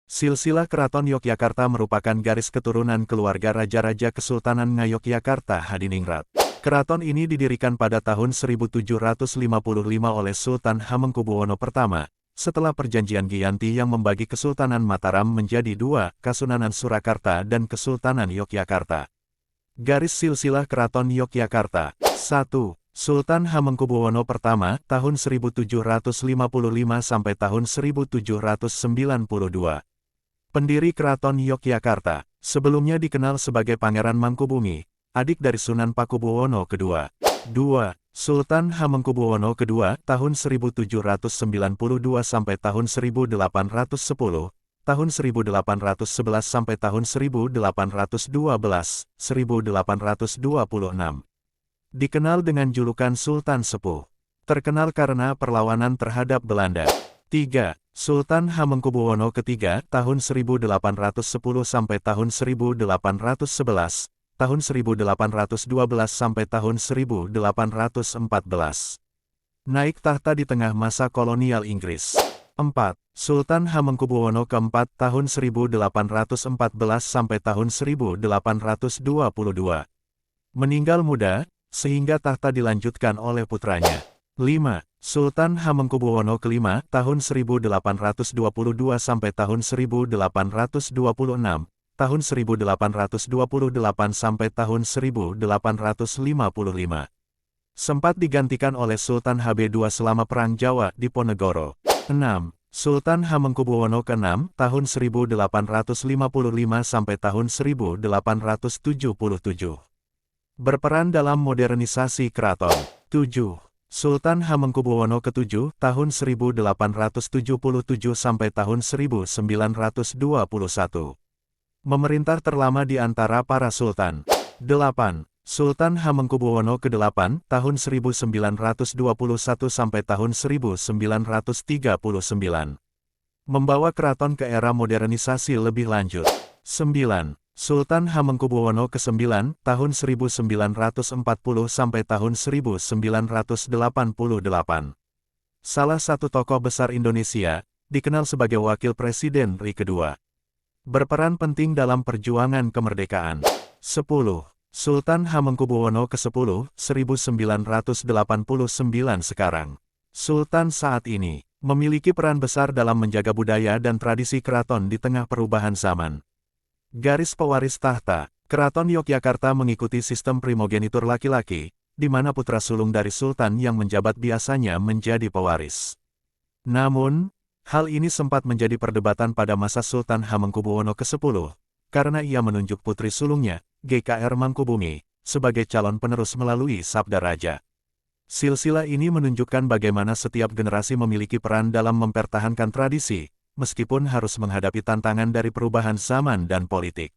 Silsilah Keraton Yogyakarta merupakan garis keturunan keluarga Raja-Raja Kesultanan Ngayogyakarta Hadiningrat. Keraton ini didirikan pada tahun 1755 oleh Sultan Hamengkubuwono I, setelah perjanjian Giyanti yang membagi Kesultanan Mataram menjadi dua, Kasunanan Surakarta dan Kesultanan Yogyakarta. Garis silsilah Keraton Yogyakarta. 1. Sultan Hamengkubuwono I, tahun 1755 sampai tahun 1792. Pendiri Keraton Yogyakarta, sebelumnya dikenal sebagai Pangeran Mangkubumi, adik dari Sunan Pakubuwono II. 2. Sultan Hamengkubuwono II, tahun 1792 sampai tahun 1810, tahun 1811 sampai tahun 1812, 1826. Dikenal dengan julukan Sultan Sepuh. Terkenal karena perlawanan terhadap Belanda. 3. Sultan Hamengkubuwono III, tahun 1810 sampai tahun 1811, tahun 1812 sampai tahun 1814. Naik tahta di tengah masa kolonial Inggris. 4. Sultan Hamengkubuwono IV, tahun 1814 sampai tahun 1822. Meninggal muda, sehingga tahta dilanjutkan oleh putranya. 5. Sultan Hamengkubuwono V, tahun 1822 sampai tahun 1826, tahun 1828 sampai tahun 1855. Sempat digantikan oleh Sultan HB II selama Perang Jawa di Ponegoro. 6. Sultan Hamengkubuwono ke-6, tahun 1855 sampai tahun 1877. Berperan dalam modernisasi keraton. 7. Sultan Hamengkubuwono ke-7, tahun 1877 sampai tahun 1921. Memerintah terlama di antara para sultan. 8. Sultan Hamengkubuwono ke-8, tahun 1921 sampai tahun 1939. Membawa keraton ke era modernisasi lebih lanjut. 9. Sultan Hamengkubuwono ke-9, tahun 1940 sampai tahun 1988. Salah satu tokoh besar Indonesia, dikenal sebagai Wakil Presiden RI kedua. Berperan penting dalam perjuangan kemerdekaan. 10. Sultan Hamengkubuwono ke-10, 1989 sekarang. Sultan saat ini, memiliki peran besar dalam menjaga budaya dan tradisi keraton di tengah perubahan zaman. Garis pewaris tahta. Keraton Yogyakarta mengikuti sistem primogenitur laki-laki, di mana putra sulung dari sultan yang menjabat biasanya menjadi pewaris. Namun, hal ini sempat menjadi perdebatan pada masa Sultan Hamengkubuwono ke-10, karena ia menunjuk putri sulungnya, GKR Mangkubumi, sebagai calon penerus melalui Sabda Raja. Silsilah ini menunjukkan bagaimana setiap generasi memiliki peran dalam mempertahankan tradisi, meskipun harus menghadapi tantangan dari perubahan zaman dan politik.